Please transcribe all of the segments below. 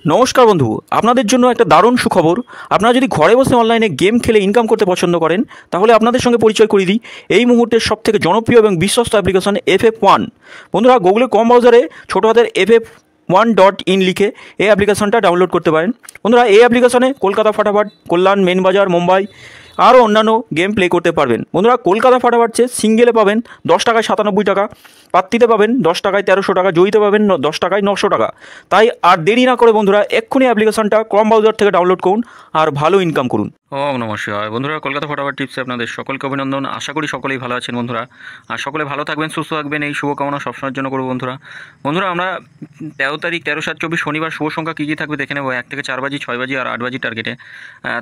নমস্কার বন্ধু, আপনাদের জন্য একটা দারুণ সুখবর। আপনারা যদি ঘরে বসে অনলাইনে গেম খেলে ইনকাম করতে পছন্দ করেন, তাহলে আপনাদের সঙ্গে পরিচয় করিয়ে দিই এই মুহূর্তের সবথেকে জনপ্রিয় এবং বিশ্বস্ত অ্যাপ্লিকেশন FF1। বন্ধুরা, গুগলের কম ব্রাউজারে ছোটো হাতের FF1.in লিখে এই অ্যাপ্লিকেশনটা ডাউনলোড করতে পারেন। বন্ধুরা, এই অ্যাপ্লিকেশনে কলকাতা ফাটাফাট, কল্যাণ, মেন বাজার, মুম্বাই আরও অন্যান্য গেম প্লে করতে পারবেন। বন্ধুরা, কলকাতা ফাটাফাট সিঙ্গেলে পাবেন 10 টাকায় 97 টাকা, পাত্তিতে পাবেন 10 টাকায় 1300 টাকা, জয়ীতে পাবেন 10 টাকায় 900 টাকা। তাই আর দেরি না করে বন্ধুরা এক্ষুনি অ্যাপ্লিকেশনটা ক্রম ব্রাউজার থেকে ডাউনলোড করুন আর ভালো ইনকাম করুন। ওম নমস্কার বন্ধুরা, কলকাতা ফাটাফাট টিপসে আপনাদের সকলকে অভিনন্দন। আশা করি সকলেই ভালো আছেন বন্ধুরা, আর সকলে ভালো থাকবেন, সুস্থ থাকবেন, এই শুভকামনা সবসময়ের জন্য করবো বন্ধুরা। আমরা 13 তারিখ 13/7/24 শনিবার শুভ সংখ্যা কী কী থাকবে দেখে নেবো। 1 থেকে 4 বাজি, 6 বাজি আর 8 বাজি টার্গেটে।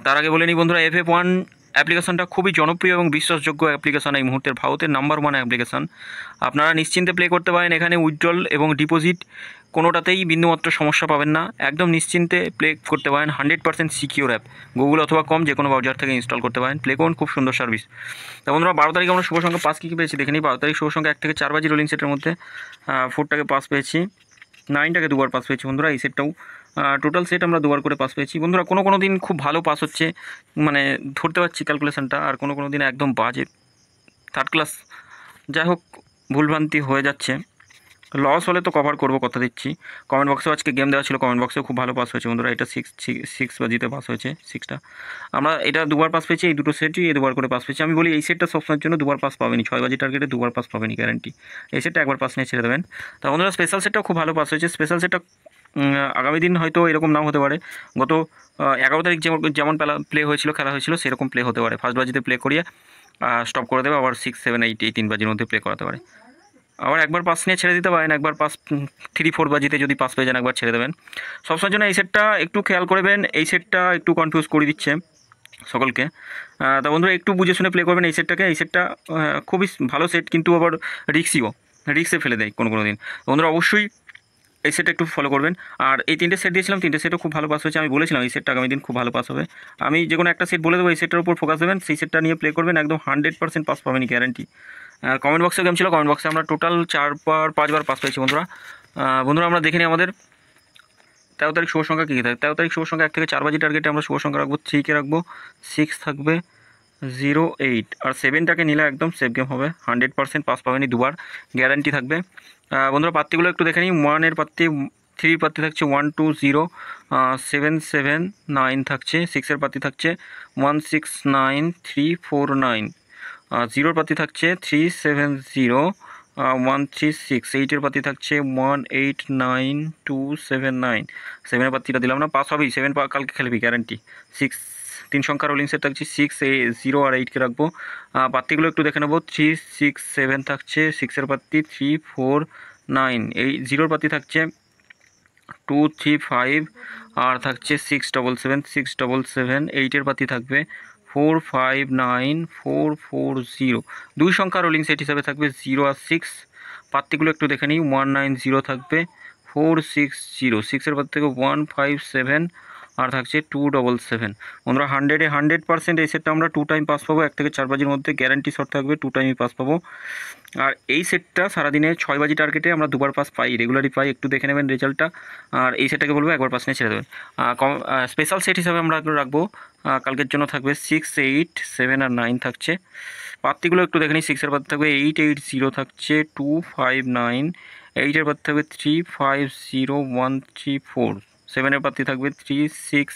তার আগে বলে নিই বন্ধুরা, FF1 অ্যাপ্লিকেশনটা খুবই জনপ্রিয় এবং বিশ্বাসযোগ্য অ্যাপ্লিকেশন। এই মুহূর্তের ভারতের নাম্বার 1 অ্যাপ্লিকেশন। আপনারা নিশ্চিন্তে প্লে করতে পারেন। এখানে উইথড্রল এবং ডিপোজিট কোনোটাতেই বিন্দুমাত্র সমস্যা পাবেন না। একদম নিশ্চিন্তে প্লে করতে পারেন। 100% সিকিউর অ্যাপ। গুগল অথবা কম যে কোনো ব্রাউজার থেকে ইনস্টল করতে পারেন। প্লে করুন, খুব সুন্দর সার্ভিস। তা বন্ধুরা, 12 তারিখ আমরা শুভ সংখ্যা 5 কী কী পেয়েছি দেখে নিই। 12 তারিখ শুভ সংখ্যা 1 থেকে 4 বাজি রোলিং সেটের মধ্যে 4টাকে পাস পেয়েছি, 9টাকে দুবার পাস পেয়েছি বন্ধুরা। এই সেটটাও টোটাল সেট আমরা দুবার করে পাস পেয়েছি বন্ধুরা। কোনো দিন খুব ভালো পাস হচ্ছে, মানে ধরতে পারছি ক্যালকুলেশনটা, আর কোনো দিন একদম বাজে থার্ড ক্লাস। যাই হোক, ভুলভ্রান্তি হয়ে যাচ্ছে। লস হলে তো কভার করবো, কথা দিচ্ছি। কমেন্ট বক্সেও আজকে গেম দেওয়া ছিল, কমেন্ট বক্সেও খুব ভালো পাস হয়েছে বন্ধুরা। এটা 6 বাজিতে পাস হয়েছে, 6টা। আমরা এটা দুবার পাস পেয়েছি, এই দুটো সেটই দুবার করে পাস পেয়েছি। আমি বলি এই সেটটা সবসময়ের জন্য দুবার পাস পাবেনি, 6 বাজি টার্গেটে দুবার পাস পাবেনি গ্যারান্টি। এই সেটটা একবার পাস নিয়ে ছেড়ে দেবেন। তা বন্ধুরা, স্পেশাল সেটটাও খুব ভালো পাস হয়েছে। স্পেশাল সেটটা আগামী দিন হয়তো এরকম নাও হতে পারে। গত 11 তারিখ যেমন প্লে হয়েছিল, খেলা হয়েছিল, সেরকম প্লে হতে পারে। ফার্স্ট বাজিতে প্লে করিয়ে স্টপ করে দেবে, আবার 6, 7, 8 এই 3 বাজির মধ্যে প্লে করাতে পারে। আবার একবার পাস নিয়ে ছেড়ে দিতে পারেন, একবার পাস 3, 4 বাজিতে যদি পাস পেয়ে যান একবার ছেড়ে দেবেন। সবসময়ের জন্য এই সেটটা একটু খেয়াল করবেন। এই সেটটা একটু কনফিউজ করে দিচ্ছে সকলকে। তা বন্ধুরা, একটু বুঝে শুনে প্লে করবেন এই সেটটাকে। এই সেটটা খুবই ভালো সেট, কিন্তু আবার রিক্সে ফেলে দেয় কোনো দিন। বন্ধুরা, অবশ্যই এই সেটটা একটু ফলো করবেন। আর এই 3টে সেট দিয়েছিলাম, 3টে সেটও খুব ভালো পাস হয়েছে। আমি বলেছিলাম এই সেটটা আগামী দিন খুব ভালো পাস হবে। আমি যে কোনো একটা সেট বলে দেবো, এই সেটটার উপর ফোকাস দেবেন, সেই সেটটা নিয়ে প্লে করবেন, একদম 100% পাস পাবেন গ্যারান্টি। কমেন্ট বক্সে গেম ছিল, কমেন্ট বক্সে আমরা টোটাল 5 বার পাস পেয়েছি বন্ধুরা। আমরা দেখে নিই আমাদের 13 তারিখ শুভ সংখ্যা কী কী থাকে। 13 তারিখ শুভ সংখ্যা 1 থেকে 4 বাজি টার্গেটে আমরা শুভ সংখ্যা রাখবো 3কে রাখবো, 6 থাকবে, 0, 8 আর 7টাকে নিলে একদম সেফ গেম হবে। 100% পাস পাবেনি, দুবার গ্যারান্টি থাকবে বন্ধুরা। পাত্তিগুলো একটু দেখে নিই। 1-এর পাত্তি, 3 পাত্তি থাকছে 1, 2, 0, 7, 7, 9 থাকছে। 6-এর পাত্তি থাকছে 1, 6, 9, 3, 4, 9। 0-র পাতি থাকছে 3, 7, 0, 1, 3, 6। 8-এর পাতি থাকছে 1, 8, 9, 2, 7, 9। 7-এর পাতিটা দিলাম না, পাস হবেই। 7 কালকে খেলবি গ্যারান্টি। 6, 3 সংখ্যা রোলিং সেট থাকছে, 6, 0 আর 8কে রাখবো। পাত্তিগুলো একটু দেখে নেবো। 3, 6, 7 থাকছে। 6-এর পাত্তি 3, 4, 9। এই 0-র পাতি থাকছে 2, 3, 5 আর থাকছে 6, 7, 7, 6, 7, 7। 8-এর পাতি থাকবে 4, 5, 9, 4, 4, 0। 2 সংখ্যা রোলিং সেট হিসাবে থাকবে 0 আর 6। পাত্তিগুলো একটু দেখে নিই। 1, 9, 0 থাকবে, 4, 6, 0। 6-এর পাত্তি থেকে 1, 5, 7 আর থাকছে 2, 7, 7। বন্ধুরা, 100% এই সেটটা আমরা 2 টাইম পাস পাবো। 1 থেকে 4 বাজির মধ্যে গ্যারান্টি শট থাকবে, 2 টাইমই পাস পাবো। আর এই সেটটা সারাদিনে 6 বাজি টার্গেটে আমরা দুবার পাস পাই, রেগুলারই পাই। একটু দেখে নেবেন রেজাল্টটা। আর এই সেটটাকে বলবো একবার পাস নিয়ে ছেড়ে দেবেন। স্পেশাল সেট হিসাবে আমরা রাখবো, কালকের জন্য থাকবে 6, 8, 7 আর 9 থাকছে। পাত্তিগুলো একটু দেখে নিই। 6-এর পাত্তি থাকবে 8, 8, 0 থাকছে, 2, 5, 9। 8-এর পাত্তি থাকবে 3, 5, 0, 1, 3, 4। 7-এর পাত্তি থাকবে 3, 6,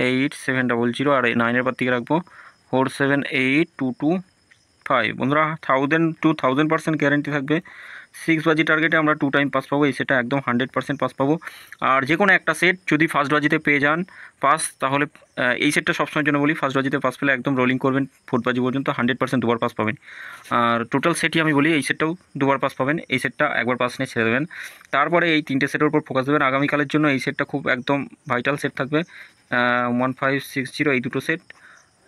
8, 7, 0, 0 আর 9-এর পাত্তিকে রাখবো 4, 7, 8, 2, 2, 5। বন্ধুরা, 1000% গ্যারান্টি থাকবে। 6 বাজি টার্গেটে আমরা 2 টাইম পাস পাবো। এই সেটটা একদম 100% পাস পাবো। আর যে কোনো একটা সেট যদি ফার্স্ট বাজিতে পেয়ে যান পাস, তাহলে এই সেটটা সবসময়ের জন্য বলি, ফার্স্ট বাজিতে পাস পেলে একদম রোলিং করবেন 4 বাজি পর্যন্ত, 100% দুবার পাস পাবেন। আর টোটাল সেটই আমি বলি এই সেটটাও দুবার পাস পাবেন। এই সেটটা একবার পাস নিয়ে ছেড়ে দেবেন। তারপরে এই 3টে সেটের উপর ফোকাস দেবেন আগামীকালের জন্য। এই সেটটা খুব একদম ভাইটাল সেট থাকবে। 1, 5, 6, 0 এই দুটো সেট,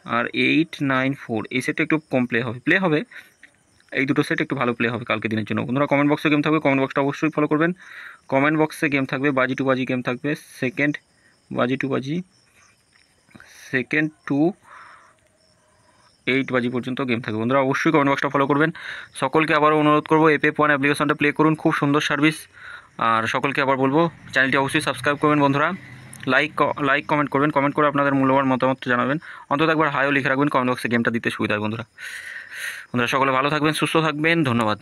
আর 8, 9, 4 এই সেটটা একটু কম প্লে হবে। এই দুটো সেট একটু ভালো প্লে হবে কালকে দিনের জন্য। বন্ধুরা, কমেন্ট বক্সে গেম থাকবে, কমেন্ট বক্সটা অবশ্যই ফলো করবেন। কমেন্ট বক্সে গেম থাকবে, বাজি টু বাজি গেম থাকবে, সেকেন্ড টু 8 বাজি পর্যন্ত গেম থাকবে। বন্ধুরা, অবশ্যই কমেন্ট বক্সটা ফলো করবেন। সকলকে আবারও অনুরোধ করবো, FF1 অ্যাপ্লিকেশনটা প্লে করুন, খুব সুন্দর সার্ভিস। আর সকলকে আবার বলবো, চ্যানেলটি অবশ্যই সাবস্ক্রাইব করবেন বন্ধুরা। লাইক কমেন্ট করবেন, কমেন্ট করে আপনাদের মূল্যবান মতামত জানাবেন, অন্তত একবার হাইও লিখে রাখবেন কমেন্ট বক্সে, গেমটা দিতে সুবিধা হয় বন্ধুরা। সকলে ভালো থাকবেন, সুস্থ থাকবেন, ধন্যবাদ।